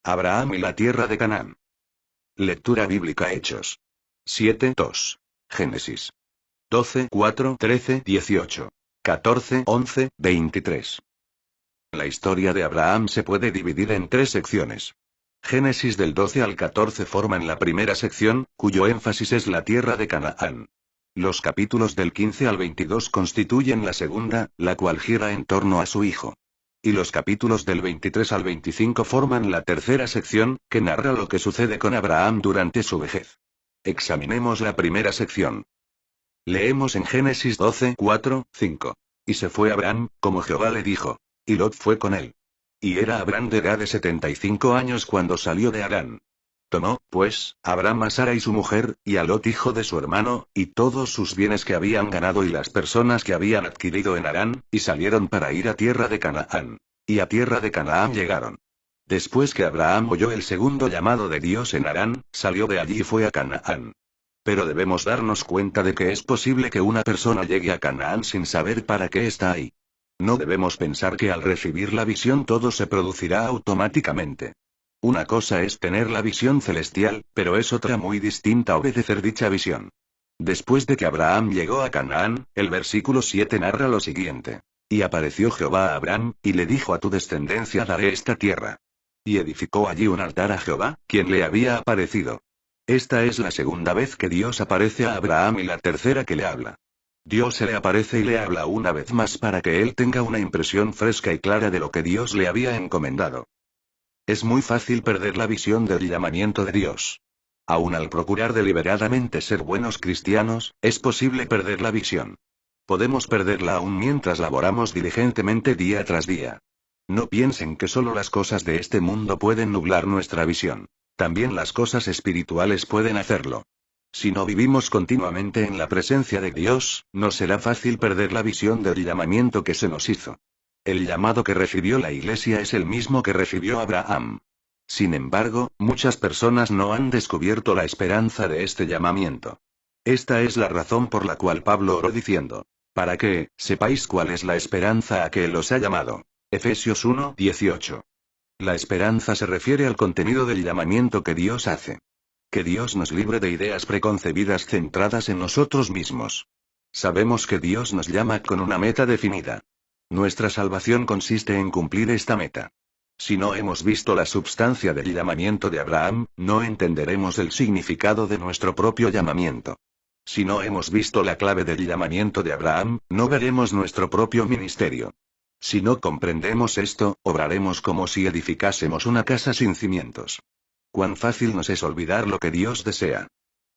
Abraham y la tierra de Canaán. Lectura bíblica Hechos 7:2. Génesis 12:4, 13, 18. 14, 11, 23. La historia de Abraham se puede dividir en tres secciones. Génesis del 12 al 14 forman la primera sección, cuyo énfasis es la tierra de Canaán. Los capítulos del 15 al 22 constituyen la segunda, la cual gira en torno a su hijo. Y los capítulos del 23 al 25 forman la tercera sección, que narra lo que sucede con Abraham durante su vejez. Examinemos la primera sección. Leemos en Génesis 12, 4, 5. Y se fue Abraham, como Jehová le dijo. Y Lot fue con él. Y era Abraham de edad de 75 años cuando salió de Harán. Tomó, pues, Abraham a Sara y su mujer, y a Lot hijo de su hermano, y todos sus bienes que habían ganado y las personas que habían adquirido en Harán, y salieron para ir a tierra de Canaán. Y a tierra de Canaán llegaron. Después que Abraham oyó el segundo llamado de Dios en Harán, salió de allí y fue a Canaán. Pero debemos darnos cuenta de que es posible que una persona llegue a Canaán sin saber para qué está ahí. No debemos pensar que al recibir la visión todo se producirá automáticamente. Una cosa es tener la visión celestial, pero es otra muy distinta obedecer dicha visión. Después de que Abraham llegó a Canaán, el versículo 7 narra lo siguiente. Y apareció Jehová a Abraham, y le dijo: a tu descendencia daré esta tierra. Y edificó allí un altar a Jehová, quien le había aparecido. Esta es la segunda vez que Dios aparece a Abraham y la tercera que le habla. Dios se le aparece y le habla una vez más para que él tenga una impresión fresca y clara de lo que Dios le había encomendado. Es muy fácil perder la visión del llamamiento de Dios. Aun al procurar deliberadamente ser buenos cristianos, es posible perder la visión. Podemos perderla aún mientras laboramos diligentemente día tras día. No piensen que solo las cosas de este mundo pueden nublar nuestra visión. También las cosas espirituales pueden hacerlo. Si no vivimos continuamente en la presencia de Dios, nos será fácil perder la visión del llamamiento que se nos hizo. El llamado que recibió la Iglesia es el mismo que recibió Abraham. Sin embargo, muchas personas no han descubierto la esperanza de este llamamiento. Esta es la razón por la cual Pablo oró diciendo: para que sepáis cuál es la esperanza a que Él os ha llamado. Efesios 1, 18. La esperanza se refiere al contenido del llamamiento que Dios hace. Que Dios nos libre de ideas preconcebidas centradas en nosotros mismos. Sabemos que Dios nos llama con una meta definida. Nuestra salvación consiste en cumplir esta meta. Si no hemos visto la substancia del llamamiento de Abraham, no entenderemos el significado de nuestro propio llamamiento. Si no hemos visto la clave del llamamiento de Abraham, no veremos nuestro propio ministerio. Si no comprendemos esto, obraremos como si edificásemos una casa sin cimientos. Cuán fácil nos es olvidar lo que Dios desea.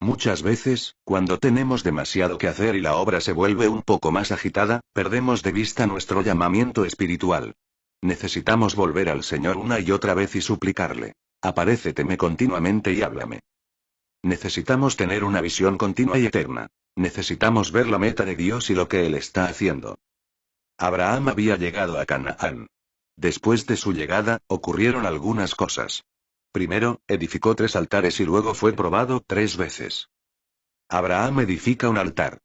Muchas veces, cuando tenemos demasiado que hacer y la obra se vuelve un poco más agitada, perdemos de vista nuestro llamamiento espiritual. Necesitamos volver al Señor una y otra vez y suplicarle: aparéceteme continuamente y háblame. Necesitamos tener una visión continua y eterna. Necesitamos ver la meta de Dios y lo que Él está haciendo. Abraham había llegado a Canaán. Después de su llegada, ocurrieron algunas cosas. Primero, edificó 3 altares y luego fue probado 3 veces. Abraham edifica un altar.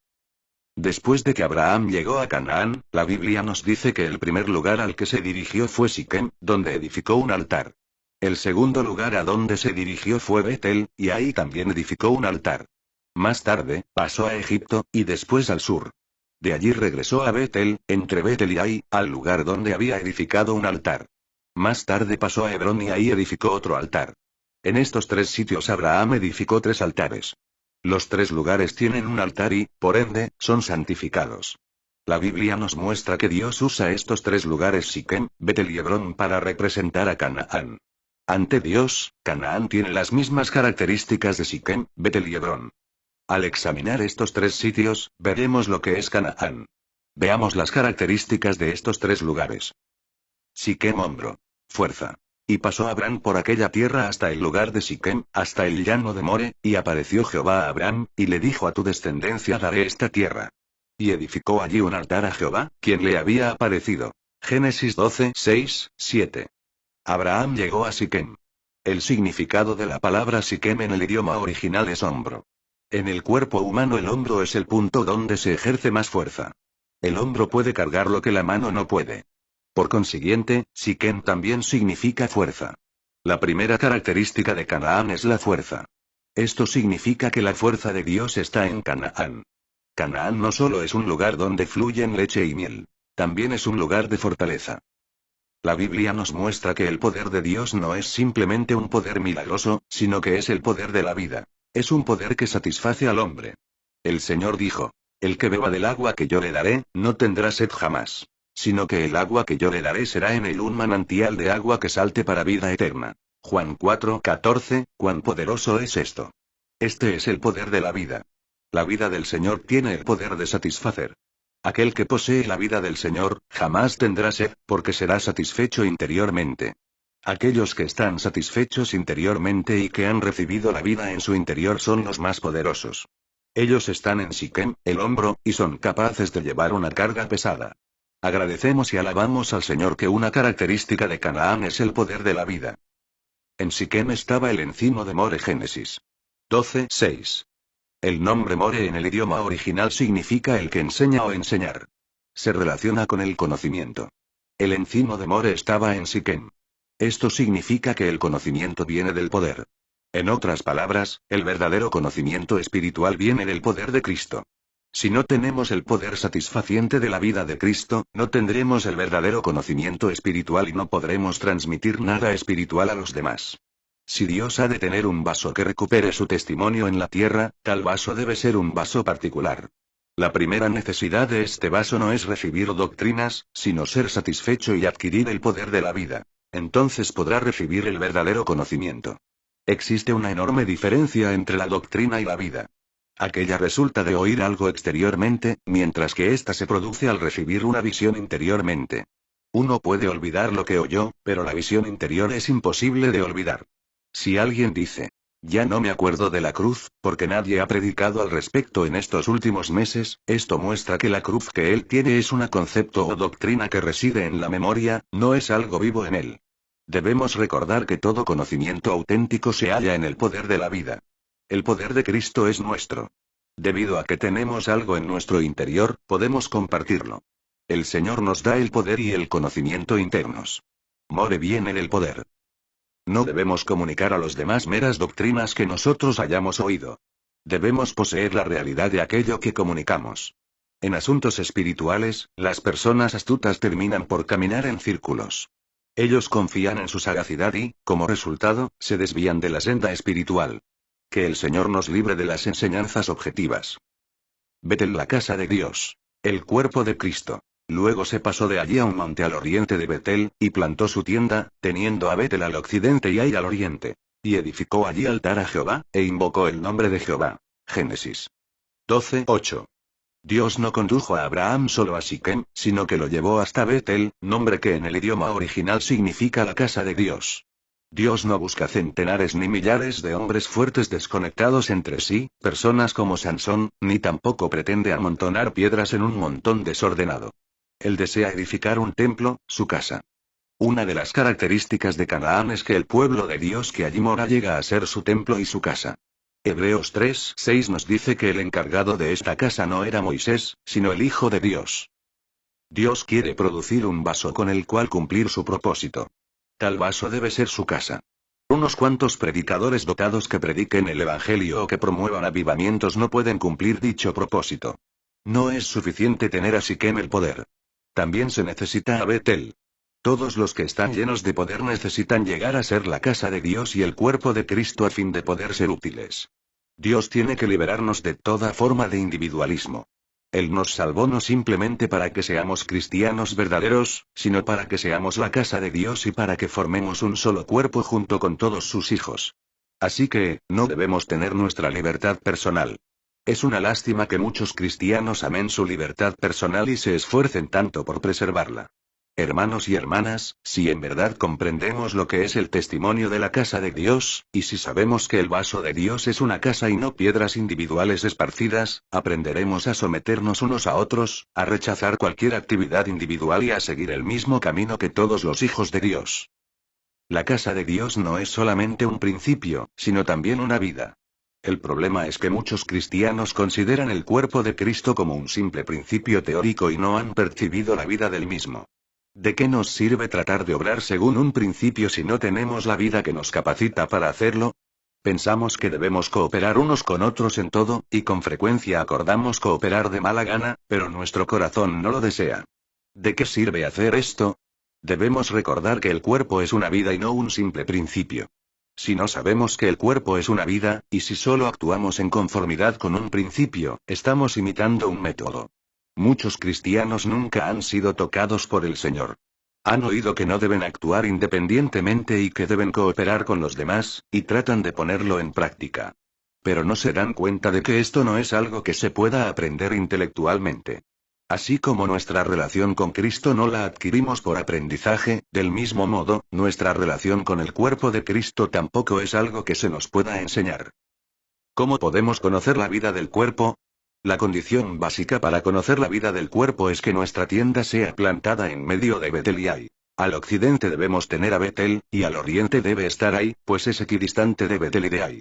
Después de que Abraham llegó a Canaán, la Biblia nos dice que el primer lugar al que se dirigió fue Siquem, donde edificó un altar. El segundo lugar a donde se dirigió fue Betel, y ahí también edificó un altar. Más tarde, pasó a Egipto, y después al sur. De allí regresó a Betel, entre Betel y Ai, al lugar donde había edificado un altar. Más tarde pasó a Hebrón y ahí edificó otro altar. En estos 3 sitios Abraham edificó 3 altares. Los 3 lugares tienen un altar y, por ende, son santificados. La Biblia nos muestra que Dios usa estos 3 lugares Siquem, Betel y Hebrón para representar a Canaán. Ante Dios, Canaán tiene las mismas características de Siquem, Betel y Hebrón. Al examinar estos 3 sitios, veremos lo que es Canaán. Veamos las características de estos 3 lugares. Siquem, hombro. Fuerza. Y pasó Abraham por aquella tierra hasta el lugar de Siquem, hasta el llano de More, y apareció Jehová a Abraham, y le dijo: a tu descendencia daré esta tierra. Y edificó allí un altar a Jehová, quien le había aparecido. Génesis 12, 6, 7. Abraham llegó a Siquem. El significado de la palabra Siquem en el idioma original es hombro. En el cuerpo humano el hombro es el punto donde se ejerce más fuerza. El hombro puede cargar lo que la mano no puede. Por consiguiente, Siquem también significa fuerza. La primera característica de Canaán es la fuerza. Esto significa que la fuerza de Dios está en Canaán. Canaán no solo es un lugar donde fluyen leche y miel, también es un lugar de fortaleza. La Biblia nos muestra que el poder de Dios no es simplemente un poder milagroso, sino que es el poder de la vida. Es un poder que satisface al hombre. El Señor dijo: el que beba del agua que yo le daré, no tendrá sed jamás. Sino que el agua que yo le daré será en él un manantial de agua que salte para vida eterna. Juan 4:14, ¿cuán poderoso es esto? Este es el poder de la vida. La vida del Señor tiene el poder de satisfacer. Aquel que posee la vida del Señor, jamás tendrá sed, porque será satisfecho interiormente. Aquellos que están satisfechos interiormente y que han recibido la vida en su interior son los más poderosos. Ellos están en Siquem, el hombro, y son capaces de llevar una carga pesada. Agradecemos y alabamos al Señor que una característica de Canaán es el poder de la vida. En Siquem estaba el encino de More. Génesis 12:6. El nombre More en el idioma original significa el que enseña o enseñar. Se relaciona con el conocimiento. El encino de More estaba en Siquem. Esto significa que el conocimiento viene del poder. En otras palabras, el verdadero conocimiento espiritual viene del poder de Cristo. Si no tenemos el poder satisfaciente de la vida de Cristo, no tendremos el verdadero conocimiento espiritual y no podremos transmitir nada espiritual a los demás. Si Dios ha de tener un vaso que recupere su testimonio en la tierra, tal vaso debe ser un vaso particular. La primera necesidad de este vaso no es recibir doctrinas, sino ser satisfecho y adquirir el poder de la vida. Entonces podrá recibir el verdadero conocimiento. Existe una enorme diferencia entre la doctrina y la vida. Aquella resulta de oír algo exteriormente, mientras que ésta se produce al recibir una visión interiormente. Uno puede olvidar lo que oyó, pero la visión interior es imposible de olvidar. Si alguien dice: ya no me acuerdo de la cruz, porque nadie ha predicado al respecto en estos últimos meses, esto muestra que la cruz que él tiene es un concepto o doctrina que reside en la memoria, no es algo vivo en él. Debemos recordar que todo conocimiento auténtico se halla en el poder de la vida. El poder de Cristo es nuestro. Debido a que tenemos algo en nuestro interior, podemos compartirlo. El Señor nos da el poder y el conocimiento internos. More viene del poder. No debemos comunicar a los demás meras doctrinas que nosotros hayamos oído. Debemos poseer la realidad de aquello que comunicamos. En asuntos espirituales, las personas astutas terminan por caminar en círculos. Ellos confían en su sagacidad y, como resultado, se desvían de la senda espiritual. Que el Señor nos libre de las enseñanzas objetivas. Betel, la casa de Dios. El cuerpo de Cristo. Luego se pasó de allí a un monte al oriente de Betel, y plantó su tienda, teniendo a Betel al occidente y Ai al oriente. Y edificó allí altar a Jehová, e invocó el nombre de Jehová. Génesis 12:8. Dios no condujo a Abraham solo a Siquem, sino que lo llevó hasta Betel, nombre que en el idioma original significa la casa de Dios. Dios no busca centenares ni millares de hombres fuertes desconectados entre sí, personas como Sansón, ni tampoco pretende amontonar piedras en un montón desordenado. Él desea edificar un templo, su casa. Una de las características de Canaán es que el pueblo de Dios que allí mora llega a ser su templo y su casa. Hebreos 3:6 nos dice que el encargado de esta casa no era Moisés, sino el Hijo de Dios. Dios quiere producir un vaso con el cual cumplir su propósito. Tal vaso debe ser su casa. Unos cuantos predicadores dotados que prediquen el Evangelio o que promuevan avivamientos no pueden cumplir dicho propósito. No es suficiente tener a Siquem el poder. También se necesita a Betel. Todos los que están llenos de poder necesitan llegar a ser la casa de Dios y el cuerpo de Cristo a fin de poder ser útiles. Dios tiene que liberarnos de toda forma de individualismo. Él nos salvó no simplemente para que seamos cristianos verdaderos, sino para que seamos la casa de Dios y para que formemos un solo cuerpo junto con todos sus hijos. Así que, no debemos tener nuestra libertad personal. Es una lástima que muchos cristianos amen su libertad personal y se esfuercen tanto por preservarla. Hermanos y hermanas, si en verdad comprendemos lo que es el testimonio de la casa de Dios, y si sabemos que el vaso de Dios es una casa y no piedras individuales esparcidas, aprenderemos a someternos unos a otros, a rechazar cualquier actividad individual y a seguir el mismo camino que todos los hijos de Dios. La casa de Dios no es solamente un principio, sino también una vida. El problema es que muchos cristianos consideran el cuerpo de Cristo como un simple principio teórico y no han percibido la vida del mismo. ¿De qué nos sirve tratar de obrar según un principio si no tenemos la vida que nos capacita para hacerlo? Pensamos que debemos cooperar unos con otros en todo, y con frecuencia acordamos cooperar de mala gana, pero nuestro corazón no lo desea. ¿De qué sirve hacer esto? Debemos recordar que el cuerpo es una vida y no un simple principio. Si no sabemos que el cuerpo es una vida, y si solo actuamos en conformidad con un principio, estamos imitando un método. Muchos cristianos nunca han sido tocados por el Señor. Han oído que no deben actuar independientemente y que deben cooperar con los demás, y tratan de ponerlo en práctica. Pero no se dan cuenta de que esto no es algo que se pueda aprender intelectualmente. Así como nuestra relación con Cristo no la adquirimos por aprendizaje, del mismo modo, nuestra relación con el cuerpo de Cristo tampoco es algo que se nos pueda enseñar. ¿Cómo podemos conocer la vida del cuerpo? La condición básica para conocer la vida del cuerpo es que nuestra tienda sea plantada en medio de Betel y Ai. Al occidente debemos tener a Betel, y al oriente debe estar Ai, pues es equidistante de Betel y de Ai.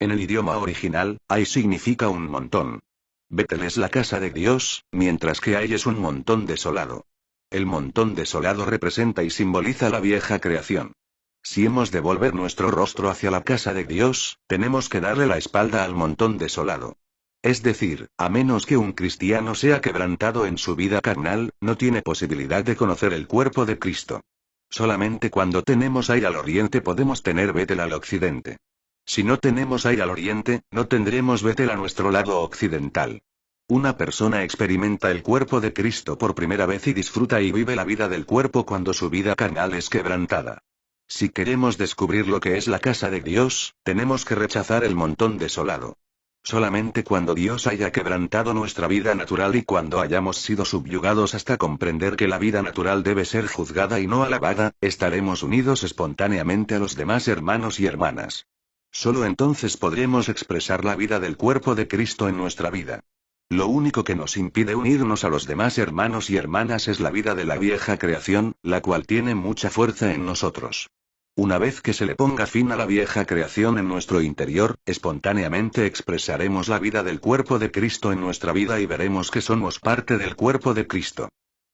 En el idioma original, Ai significa un montón. Betel es la casa de Dios, mientras que Ai es un montón desolado. El montón desolado representa y simboliza la vieja creación. Si hemos de volver nuestro rostro hacia la casa de Dios, tenemos que darle la espalda al montón desolado. Es decir, a menos que un cristiano sea quebrantado en su vida carnal, no tiene posibilidad de conocer el cuerpo de Cristo. Solamente cuando tenemos Ai al oriente podemos tener Betel al occidente. Si no tenemos Ai al oriente, no tendremos Betel a nuestro lado occidental. Una persona experimenta el cuerpo de Cristo por primera vez y disfruta y vive la vida del cuerpo cuando su vida carnal es quebrantada. Si queremos descubrir lo que es la casa de Dios, tenemos que rechazar el montón desolado. Solamente cuando Dios haya quebrantado nuestra vida natural y cuando hayamos sido subyugados hasta comprender que la vida natural debe ser juzgada y no alabada, estaremos unidos espontáneamente a los demás hermanos y hermanas. Solo entonces podremos expresar la vida del cuerpo de Cristo en nuestra vida. Lo único que nos impide unirnos a los demás hermanos y hermanas es la vida de la vieja creación, la cual tiene mucha fuerza en nosotros. Una vez que se le ponga fin a la vieja creación en nuestro interior, espontáneamente expresaremos la vida del cuerpo de Cristo en nuestra vida y veremos que somos parte del cuerpo de Cristo.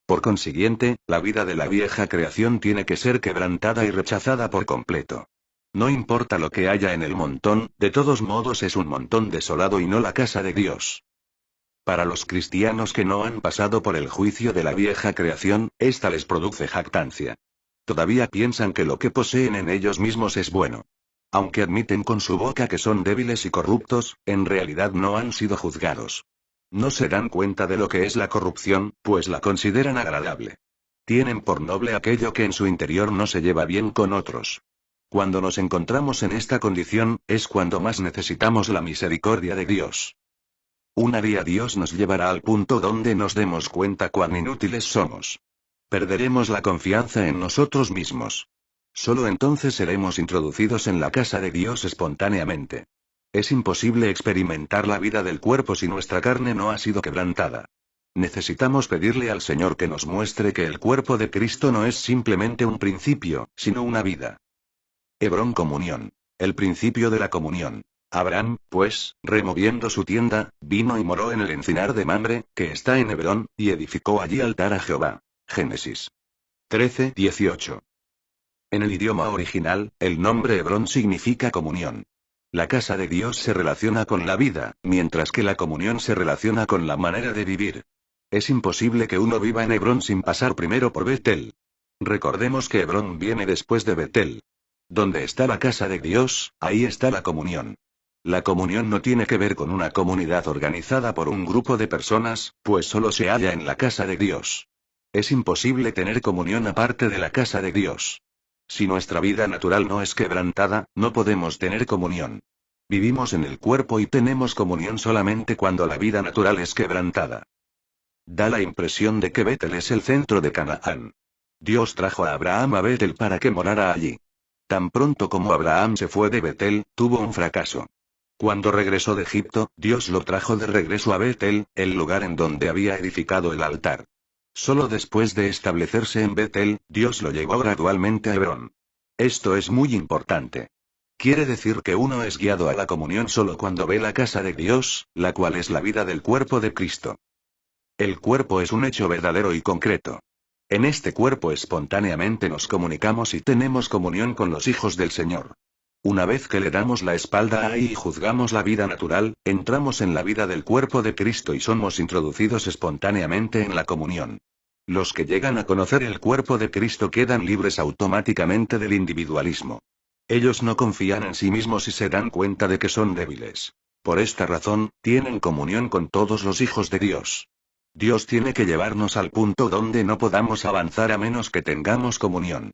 Por consiguiente, la vida de la vieja creación tiene que ser quebrantada y rechazada por completo. No importa lo que haya en el montón, de todos modos es un montón desolado y no la casa de Dios. Para los cristianos que no han pasado por el juicio de la vieja creación, esta les produce jactancia. Todavía piensan que lo que poseen en ellos mismos es bueno. Aunque admiten con su boca que son débiles y corruptos, en realidad no han sido juzgados. No se dan cuenta de lo que es la corrupción, pues la consideran agradable. Tienen por noble aquello que en su interior no se lleva bien con otros. Cuando nos encontramos en esta condición, es cuando más necesitamos la misericordia de Dios. Un día Dios nos llevará al punto donde nos demos cuenta cuán inútiles somos. Perderemos la confianza en nosotros mismos. Solo entonces seremos introducidos en la casa de Dios espontáneamente. Es imposible experimentar la vida del cuerpo si nuestra carne no ha sido quebrantada. Necesitamos pedirle al Señor que nos muestre que el cuerpo de Cristo no es simplemente un principio, sino una vida. Hebrón comunión. El principio de la comunión. Abraham, pues, removiendo su tienda, vino y moró en el encinar de Mamre, que está en Hebrón, y edificó allí altar a Jehová. Génesis 13:18. En el idioma original, el nombre Hebrón significa comunión. La casa de Dios se relaciona con la vida, mientras que la comunión se relaciona con la manera de vivir. Es imposible que uno viva en Hebrón sin pasar primero por Betel. Recordemos que Hebrón viene después de Betel. Donde está la casa de Dios, ahí está la comunión. La comunión no tiene que ver con una comunidad organizada por un grupo de personas, pues solo se halla en la casa de Dios. Es imposible tener comunión aparte de la casa de Dios. Si nuestra vida natural no es quebrantada, no podemos tener comunión. Vivimos en el cuerpo y tenemos comunión solamente cuando la vida natural es quebrantada. Da la impresión de que Betel es el centro de Canaán. Dios trajo a Abraham a Betel para que morara allí. Tan pronto como Abraham se fue de Betel, tuvo un fracaso. Cuando regresó de Egipto, Dios lo trajo de regreso a Betel, el lugar en donde había edificado el altar. Solo después de establecerse en Betel, Dios lo llevó gradualmente a Hebrón. Esto es muy importante. Quiere decir que uno es guiado a la comunión solo cuando ve la casa de Dios, la cual es la vida del cuerpo de Cristo. El cuerpo es un hecho verdadero y concreto. En este cuerpo espontáneamente nos comunicamos y tenemos comunión con los hijos del Señor. Una vez que le damos la espalda a y juzgamos la vida natural, entramos en la vida del cuerpo de Cristo y somos introducidos espontáneamente en la comunión. Los que llegan a conocer el cuerpo de Cristo quedan libres automáticamente del individualismo. Ellos no confían en sí mismos y se dan cuenta de que son débiles. Por esta razón, tienen comunión con todos los hijos de Dios. Dios tiene que llevarnos al punto donde no podamos avanzar a menos que tengamos comunión.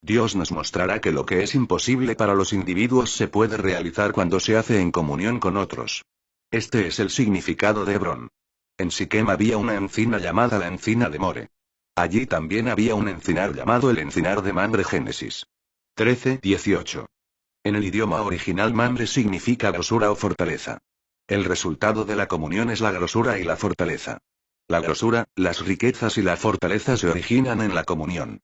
Dios nos mostrará que lo que es imposible para los individuos se puede realizar cuando se hace en comunión con otros. Este es el significado de Hebrón. En Siquem había una encina llamada la encina de More. Allí también había un encinar llamado el encinar de Mamre. Génesis 13:18. En el idioma original Mamre significa grosura o fortaleza. El resultado de la comunión es la grosura y la fortaleza. La grosura, las riquezas y la fortaleza se originan en la comunión.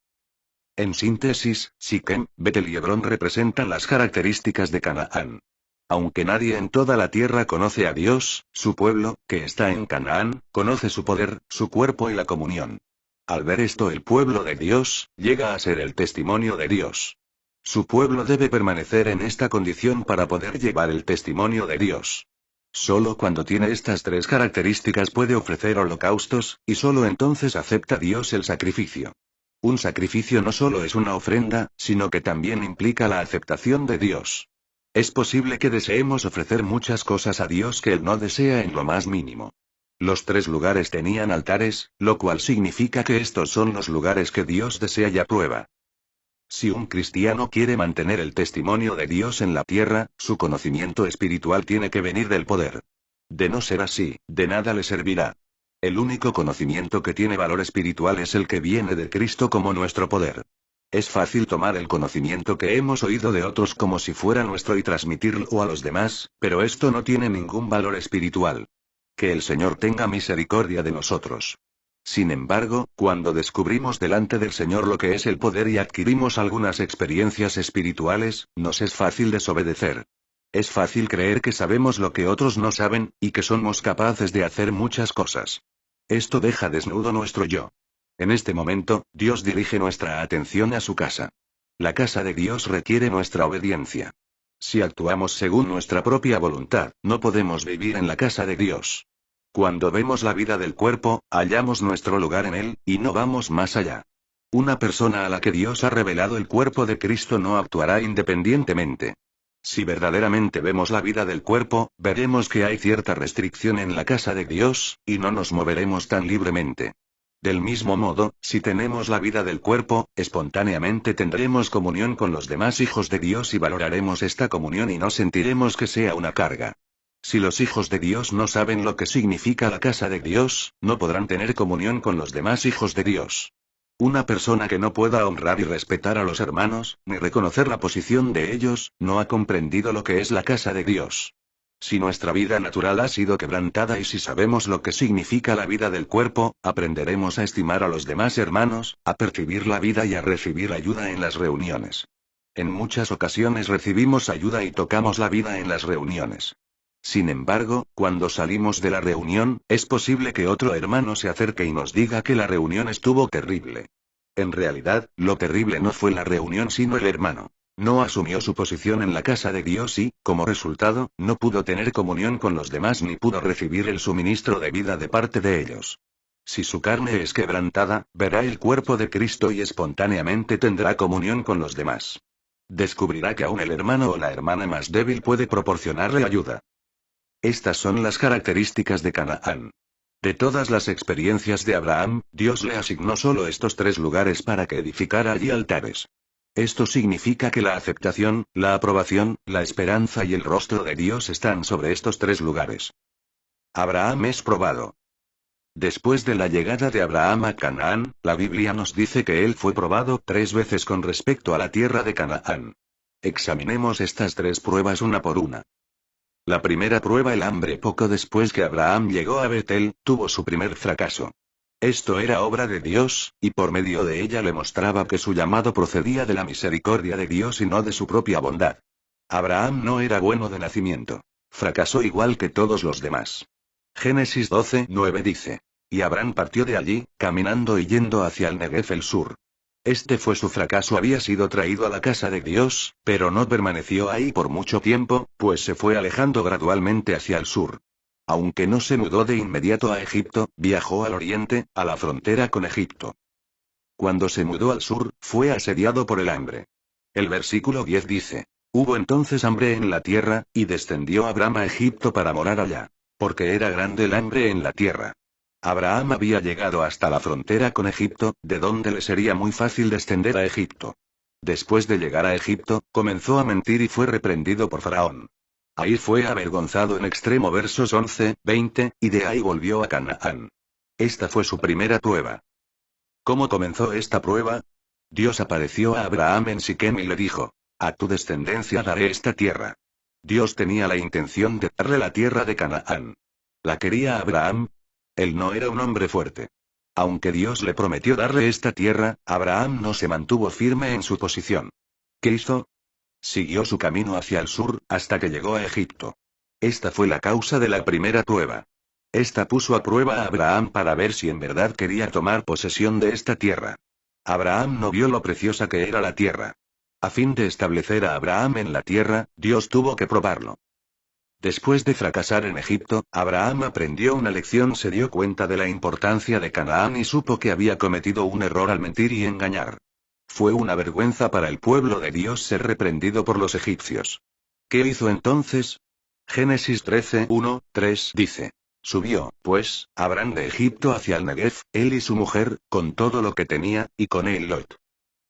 En síntesis, Siquem, Betel y Hebrón representan las características de Canaán. Aunque nadie en toda la tierra conoce a Dios, su pueblo, que está en Canaán, conoce su poder, su cuerpo y la comunión. Al ver esto, el pueblo de Dios llega a ser el testimonio de Dios. Su pueblo debe permanecer en esta condición para poder llevar el testimonio de Dios. Solo cuando tiene estas tres características puede ofrecer holocaustos, y solo entonces acepta Dios el sacrificio. Un sacrificio no solo es una ofrenda, sino que también implica la aceptación de Dios. Es posible que deseemos ofrecer muchas cosas a Dios que Él no desea en lo más mínimo. Los tres lugares tenían altares, lo cual significa que estos son los lugares que Dios desea y aprueba. Si un cristiano quiere mantener el testimonio de Dios en la tierra, su conocimiento espiritual tiene que venir del poder. De no ser así, de nada le servirá. El único conocimiento que tiene valor espiritual es el que viene de Cristo como nuestro poder. Es fácil tomar el conocimiento que hemos oído de otros como si fuera nuestro y transmitirlo a los demás, pero esto no tiene ningún valor espiritual. Que el Señor tenga misericordia de nosotros. Sin embargo, cuando descubrimos delante del Señor lo que es el poder y adquirimos algunas experiencias espirituales, nos es fácil desobedecer. Es fácil creer que sabemos lo que otros no saben, y que somos capaces de hacer muchas cosas. Esto deja desnudo nuestro yo. En este momento, Dios dirige nuestra atención a su casa. La casa de Dios requiere nuestra obediencia. Si actuamos según nuestra propia voluntad, no podemos vivir en la casa de Dios. Cuando vemos la vida del cuerpo, hallamos nuestro lugar en él, y no vamos más allá. Una persona a la que Dios ha revelado el cuerpo de Cristo no actuará independientemente. Si verdaderamente vemos la vida del cuerpo, veremos que hay cierta restricción en la casa de Dios, y no nos moveremos tan libremente. Del mismo modo, si tenemos la vida del cuerpo, espontáneamente tendremos comunión con los demás hijos de Dios y valoraremos esta comunión y no sentiremos que sea una carga. Si los hijos de Dios no saben lo que significa la casa de Dios, no podrán tener comunión con los demás hijos de Dios. Una persona que no pueda honrar y respetar a los hermanos, ni reconocer la posición de ellos, no ha comprendido lo que es la casa de Dios. Si nuestra vida natural ha sido quebrantada y si sabemos lo que significa la vida del cuerpo, aprenderemos a estimar a los demás hermanos, a percibir la vida y a recibir ayuda en las reuniones. En muchas ocasiones recibimos ayuda y tocamos la vida en las reuniones. Sin embargo, cuando salimos de la reunión, es posible que otro hermano se acerque y nos diga que la reunión estuvo terrible. En realidad, lo terrible no fue la reunión sino el hermano. No asumió su posición en la casa de Dios y, como resultado, no pudo tener comunión con los demás ni pudo recibir el suministro de vida de parte de ellos. Si su carne es quebrantada, verá el cuerpo de Cristo y espontáneamente tendrá comunión con los demás. Descubrirá que aún el hermano o la hermana más débil puede proporcionarle ayuda. Estas son las características de Canaán. De todas las experiencias de Abraham, Dios le asignó solo estos tres lugares para que edificara allí altares. Esto significa que la aceptación, la aprobación, la esperanza y el rostro de Dios están sobre estos tres lugares. Abraham es probado. Después de la llegada de Abraham a Canaán, la Biblia nos dice que él fue probado 3 veces con respecto a la tierra de Canaán. Examinemos estas 3 pruebas una por una. La primera prueba, el hambre. Poco después que Abraham llegó a Betel, tuvo su primer fracaso. Esto era obra de Dios, y por medio de ella le mostraba que su llamado procedía de la misericordia de Dios y no de su propia bondad. Abraham no era bueno de nacimiento. Fracasó igual que todos los demás. Génesis 12:9 dice: Y Abraham partió de allí, caminando y yendo hacia el Negev el sur. Este fue su fracaso, había sido traído a la casa de Dios, pero no permaneció ahí por mucho tiempo, pues se fue alejando gradualmente hacia el sur. Aunque no se mudó de inmediato a Egipto, viajó al oriente, a la frontera con Egipto. Cuando se mudó al sur, fue asediado por el hambre. El versículo 10 dice: Hubo entonces hambre en la tierra, y descendió Abraham a Egipto para morar allá. Porque era grande el hambre en la tierra. Abraham había llegado hasta la frontera con Egipto, de donde le sería muy fácil descender a Egipto. Después de llegar a Egipto, comenzó a mentir y fue reprendido por Faraón. Ahí fue avergonzado en extremo, versos 11, 20, y de ahí volvió a Canaán. Esta fue su primera prueba. ¿Cómo comenzó esta prueba? Dios apareció a Abraham en Siquem y le dijo: A tu descendencia daré esta tierra. Dios tenía la intención de darle la tierra de Canaán. ¿La quería Abraham? Él no era un hombre fuerte. Aunque Dios le prometió darle esta tierra, Abraham no se mantuvo firme en su posición. ¿Qué hizo? Siguió su camino hacia el sur, hasta que llegó a Egipto. Esta fue la causa de la primera prueba. Esta puso a prueba a Abraham para ver si en verdad quería tomar posesión de esta tierra. Abraham no vio lo preciosa que era la tierra. A fin de establecer a Abraham en la tierra, Dios tuvo que probarlo. Después de fracasar en Egipto, Abraham aprendió una lección, se dio cuenta de la importancia de Canaán y supo que había cometido un error al mentir y engañar. Fue una vergüenza para el pueblo de Dios ser reprendido por los egipcios. ¿Qué hizo entonces? Génesis 13, 1, 3 dice: Subió, pues, Abraham de Egipto hacia el Negev, él y su mujer, con todo lo que tenía, y con él Lot.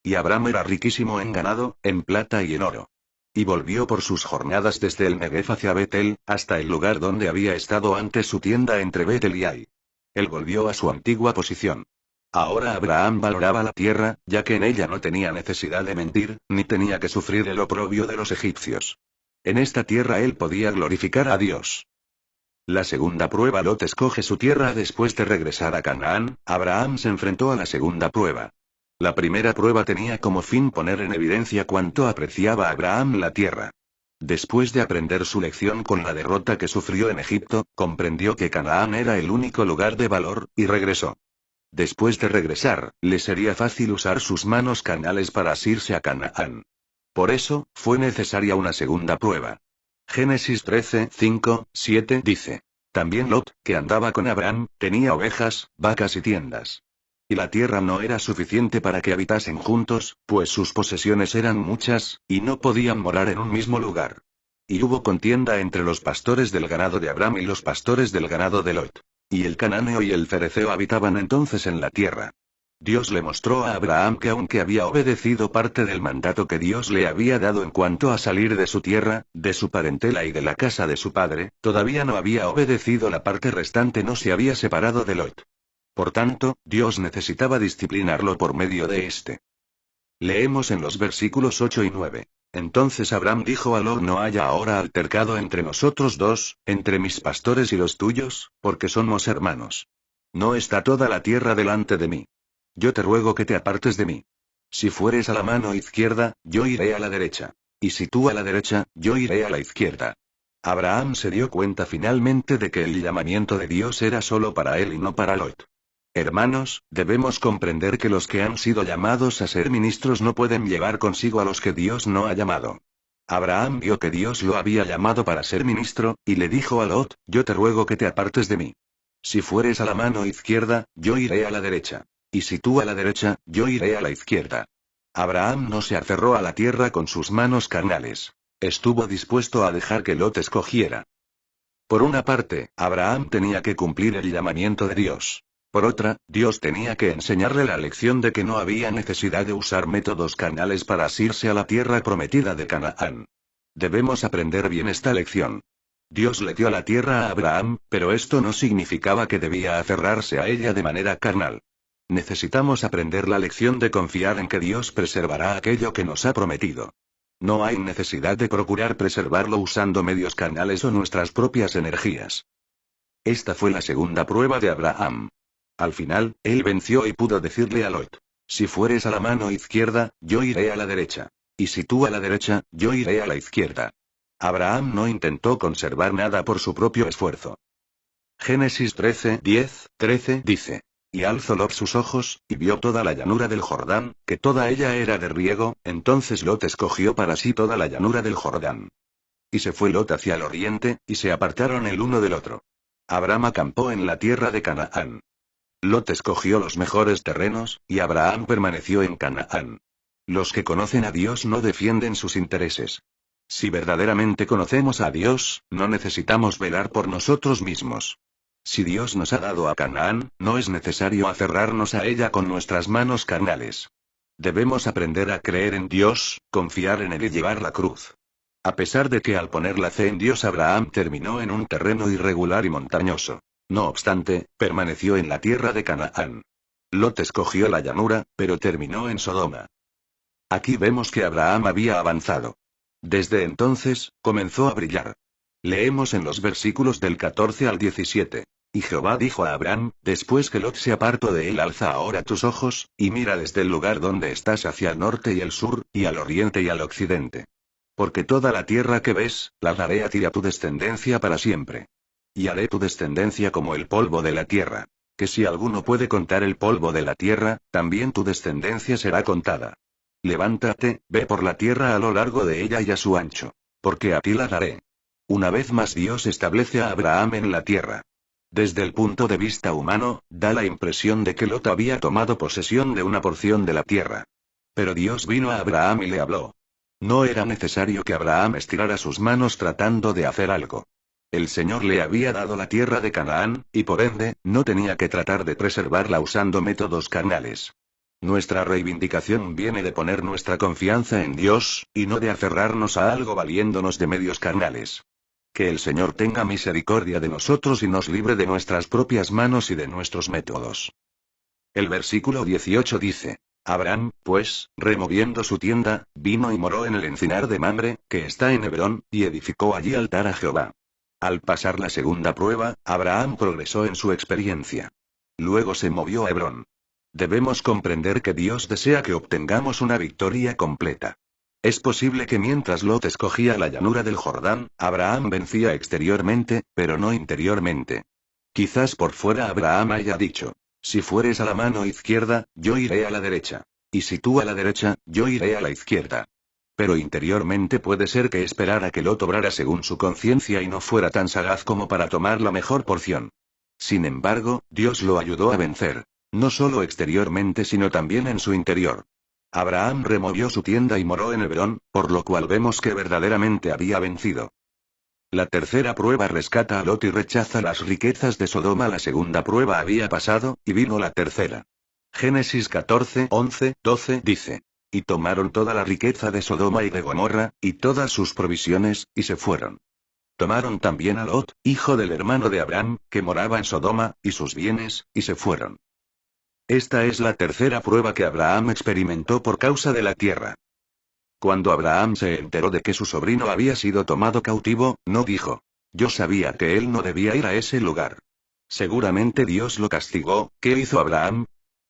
Y Abraham era riquísimo en ganado, en plata y en oro. Y volvió por sus jornadas desde el Negev hacia Betel, hasta el lugar donde había estado antes su tienda entre Betel y Ai. Él volvió a su antigua posición. Ahora Abraham valoraba la tierra, ya que en ella no tenía necesidad de mentir, ni tenía que sufrir el oprobio de los egipcios. En esta tierra él podía glorificar a Dios. La segunda prueba. Lot escoge su tierra después de regresar a Canaán. Abraham se enfrentó a la segunda prueba. La primera prueba tenía como fin poner en evidencia cuánto apreciaba Abraham la tierra. Después de aprender su lección con la derrota que sufrió en Egipto, comprendió que Canaán era el único lugar de valor, y regresó. Después de regresar, le sería fácil usar sus manos carnales para asirse a Canaán. Por eso, fue necesaria una segunda prueba. Génesis 13, 5, 7 dice: También Lot, que andaba con Abraham, tenía ovejas, vacas y tiendas. Y la tierra no era suficiente para que habitasen juntos, pues sus posesiones eran muchas, y no podían morar en un mismo lugar. Y hubo contienda entre los pastores del ganado de Abraham y los pastores del ganado de Lot. Y el cananeo y el fereceo habitaban entonces en la tierra. Dios le mostró a Abraham que aunque había obedecido parte del mandato que Dios le había dado en cuanto a salir de su tierra, de su parentela y de la casa de su padre, todavía no había obedecido la parte restante, no se había separado de Lot. Por tanto, Dios necesitaba disciplinarlo por medio de este. Leemos en los versículos 8 y 9. Entonces Abraham dijo a Lot: No haya ahora altercado entre nosotros dos, entre mis pastores y los tuyos, porque somos hermanos. No está toda la tierra delante de mí. Yo te ruego que te apartes de mí. Si fueres a la mano izquierda, yo iré a la derecha. Y si tú a la derecha, yo iré a la izquierda. Abraham se dio cuenta finalmente de que el llamamiento de Dios era solo para él y no para Lot. Hermanos, debemos comprender que los que han sido llamados a ser ministros no pueden llevar consigo a los que Dios no ha llamado. Abraham vio que Dios lo había llamado para ser ministro, y le dijo a Lot: Yo te ruego que te apartes de mí. Si fueres a la mano izquierda, yo iré a la derecha. Y si tú a la derecha, yo iré a la izquierda. Abraham no se aferró a la tierra con sus manos carnales. Estuvo dispuesto a dejar que Lot escogiera. Por una parte, Abraham tenía que cumplir el llamamiento de Dios. Por otra, Dios tenía que enseñarle la lección de que no había necesidad de usar métodos carnales para asirse a la tierra prometida de Canaán. Debemos aprender bien esta lección. Dios le dio la tierra a Abraham, pero esto no significaba que debía aferrarse a ella de manera carnal. Necesitamos aprender la lección de confiar en que Dios preservará aquello que nos ha prometido. No hay necesidad de procurar preservarlo usando medios carnales o nuestras propias energías. Esta fue la segunda prueba de Abraham. Al final, él venció y pudo decirle a Lot: Si fueres a la mano izquierda, yo iré a la derecha. Y si tú a la derecha, yo iré a la izquierda. Abraham no intentó conservar nada por su propio esfuerzo. Génesis 13:10-13 dice. Y alzó Lot sus ojos, y vio toda la llanura del Jordán, que toda ella era de riego, entonces Lot escogió para sí toda la llanura del Jordán. Y se fue Lot hacia el oriente, y se apartaron el uno del otro. Abraham acampó en la tierra de Canaán. Lot escogió los mejores terrenos, y Abraham permaneció en Canaán. Los que conocen a Dios no defienden sus intereses. Si verdaderamente conocemos a Dios, no necesitamos velar por nosotros mismos. Si Dios nos ha dado a Canaán, no es necesario aferrarnos a ella con nuestras manos carnales. Debemos aprender a creer en Dios, confiar en Él y llevar la cruz. A pesar de que al poner la fe en Dios Abraham terminó en un terreno irregular y montañoso. No obstante, permaneció en la tierra de Canaán. Lot escogió la llanura, pero terminó en Sodoma. Aquí vemos que Abraham había avanzado. Desde entonces, comenzó a brillar. Leemos en los versículos del 14 al 17. Y Jehová dijo a Abraham, después que Lot se apartó de él, alza ahora tus ojos, y mira desde el lugar donde estás hacia el norte y el sur, y al oriente y al occidente. Porque toda la tierra que ves, la daré a ti y a tu descendencia para siempre. Y haré tu descendencia como el polvo de la tierra. Que si alguno puede contar el polvo de la tierra, también tu descendencia será contada. Levántate, ve por la tierra a lo largo de ella y a su ancho. Porque a ti la daré. Una vez más Dios establece a Abraham en la tierra. Desde el punto de vista humano, da la impresión de que Lot había tomado posesión de una porción de la tierra. Pero Dios vino a Abraham y le habló. No era necesario que Abraham estirara sus manos tratando de hacer algo. El Señor le había dado la tierra de Canaán, y por ende, no tenía que tratar de preservarla usando métodos carnales. Nuestra reivindicación viene de poner nuestra confianza en Dios, y no de aferrarnos a algo valiéndonos de medios carnales. Que el Señor tenga misericordia de nosotros y nos libre de nuestras propias manos y de nuestros métodos. El versículo 18 dice. Abraham, pues, removiendo su tienda, vino y moró en el encinar de Mamre, que está en Hebrón, y edificó allí altar a Jehová. Al pasar la segunda prueba, Abraham progresó en su experiencia. Luego se movió a Hebrón. Debemos comprender que Dios desea que obtengamos una victoria completa. Es posible que mientras Lot escogía la llanura del Jordán, Abraham vencía exteriormente, pero no interiormente. Quizás por fuera Abraham haya dicho. Si fueres a la mano izquierda, yo iré a la derecha. Y si tú a la derecha, yo iré a la izquierda. Pero interiormente puede ser que esperara que Lot obrara según su conciencia y no fuera tan sagaz como para tomar la mejor porción. Sin embargo, Dios lo ayudó a vencer. No solo exteriormente sino también en su interior. Abraham removió su tienda y moró en Hebrón, por lo cual vemos que verdaderamente había vencido. La tercera prueba rescata a Lot y rechaza las riquezas de Sodoma. La segunda prueba había pasado, y vino la tercera. Génesis 14, 11, 12 dice. Y tomaron toda la riqueza de Sodoma y de Gomorra, y todas sus provisiones, y se fueron. Tomaron también a Lot, hijo del hermano de Abraham, que moraba en Sodoma, y sus bienes, y se fueron. Esta es la tercera prueba que Abraham experimentó por causa de la tierra. Cuando Abraham se enteró de que su sobrino había sido tomado cautivo, no dijo. Yo sabía que él no debía ir a ese lugar. Seguramente Dios lo castigó. ¿Qué hizo Abraham?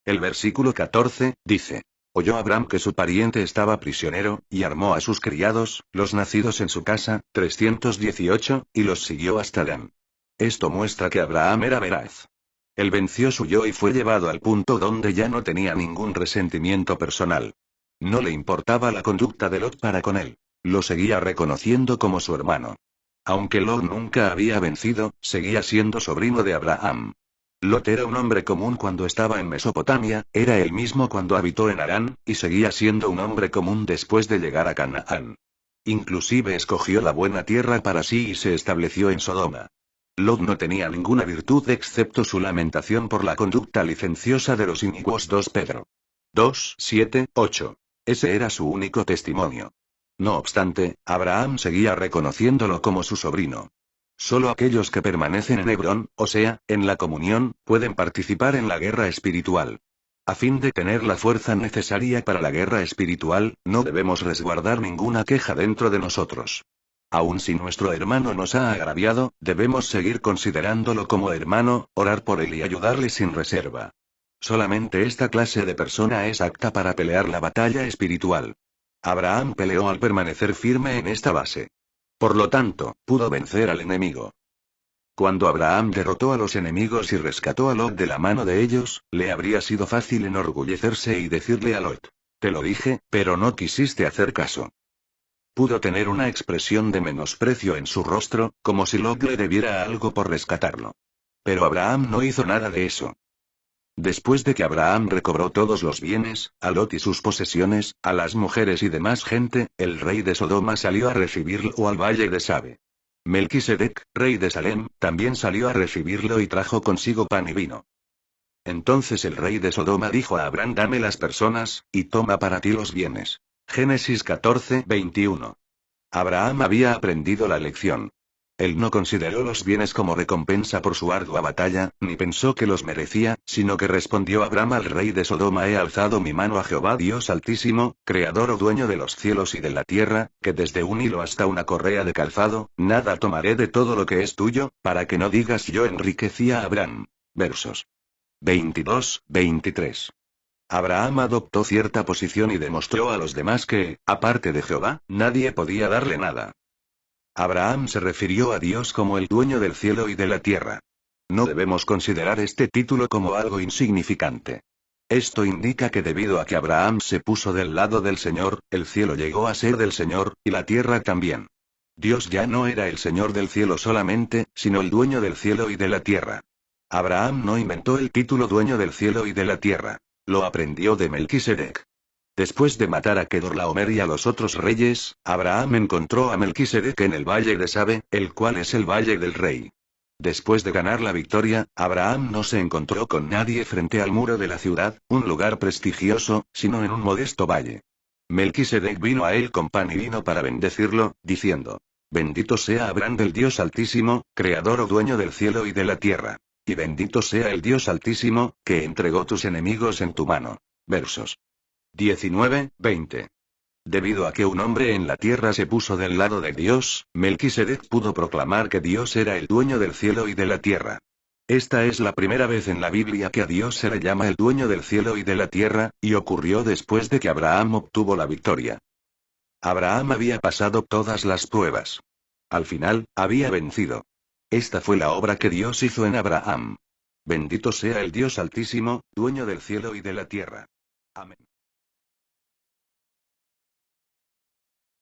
El versículo 14, dice. Oyó Abraham que su pariente estaba prisionero, y armó a sus criados, los nacidos en su casa, 318, y los siguió hasta Dan. Esto muestra que Abraham era veraz. Él venció su yo y fue llevado al punto donde ya no tenía ningún resentimiento personal. No le importaba la conducta de Lot para con él. Lo seguía reconociendo como su hermano. Aunque Lot nunca había vencido, seguía siendo sobrino de Abraham. Lot era un hombre común cuando estaba en Mesopotamia, era el mismo cuando habitó en Harán, y seguía siendo un hombre común después de llegar a Canaán. Inclusive escogió la buena tierra para sí y se estableció en Sodoma. Lot no tenía ninguna virtud excepto su lamentación por la conducta licenciosa de los inicuos. 2 Pedro 2, 7, 8. Ese era su único testimonio. No obstante, Abraham seguía reconociéndolo como su sobrino. Solo aquellos que permanecen en Hebrón, o sea, en la comunión, pueden participar en la guerra espiritual. A fin de tener la fuerza necesaria para la guerra espiritual, no debemos resguardar ninguna queja dentro de nosotros. Aun si nuestro hermano nos ha agraviado, debemos seguir considerándolo como hermano, orar por él y ayudarle sin reserva. Solamente esta clase de persona es apta para pelear la batalla espiritual. Abraham peleó al permanecer firme en esta base. Por lo tanto, pudo vencer al enemigo. Cuando Abraham derrotó a los enemigos y rescató a Lot de la mano de ellos, le habría sido fácil enorgullecerse y decirle a Lot: te lo dije, pero no quisiste hacer caso. Pudo tener una expresión de menosprecio en su rostro, como si Lot le debiera algo por rescatarlo. Pero Abraham no hizo nada de eso. Después de que Abraham recobró todos los bienes, a Lot y sus posesiones, a las mujeres y demás gente, el rey de Sodoma salió a recibirlo al valle de Sabe. Melquisedec, rey de Salem, también salió a recibirlo y trajo consigo pan y vino. Entonces el rey de Sodoma dijo a Abraham: dame las personas, y toma para ti los bienes. Génesis 14:21. Abraham había aprendido la lección. Él no consideró los bienes como recompensa por su ardua batalla, ni pensó que los merecía, sino que respondió Abraham al rey de Sodoma: he alzado mi mano a Jehová Dios Altísimo, creador o dueño de los cielos y de la tierra, que desde un hilo hasta una correa de calzado, nada tomaré de todo lo que es tuyo, para que no digas yo enriquecí a Abraham. Versos 22-23. Abraham adoptó cierta posición y demostró a los demás que, aparte de Jehová, nadie podía darle nada. Abraham se refirió a Dios como el dueño del cielo y de la tierra. No debemos considerar este título como algo insignificante. Esto indica que debido a que Abraham se puso del lado del Señor, el cielo llegó a ser del Señor, y la tierra también. Dios ya no era el Señor del cielo solamente, sino el dueño del cielo y de la tierra. Abraham no inventó el título dueño del cielo y de la tierra. Lo aprendió de Melquisedec. Después de matar a Kedorlaomer y a los otros reyes, Abraham encontró a Melquisedec en el valle de Sabe, el cual es el valle del rey. Después de ganar la victoria, Abraham no se encontró con nadie frente al muro de la ciudad, un lugar prestigioso, sino en un modesto valle. Melquisedec vino a él con pan y vino para bendecirlo, diciendo: bendito sea Abraham del Dios Altísimo, creador o dueño del cielo y de la tierra. Y bendito sea el Dios Altísimo, que entregó tus enemigos en tu mano. Versos 19-20. Debido a que un hombre en la tierra se puso del lado de Dios, Melquisedec pudo proclamar que Dios era el dueño del cielo y de la tierra. Esta es la primera vez en la Biblia que a Dios se le llama el dueño del cielo y de la tierra, y ocurrió después de que Abraham obtuvo la victoria. Abraham había pasado todas las pruebas. Al final, había vencido. Esta fue la obra que Dios hizo en Abraham. Bendito sea el Dios Altísimo, dueño del cielo y de la tierra. Amén.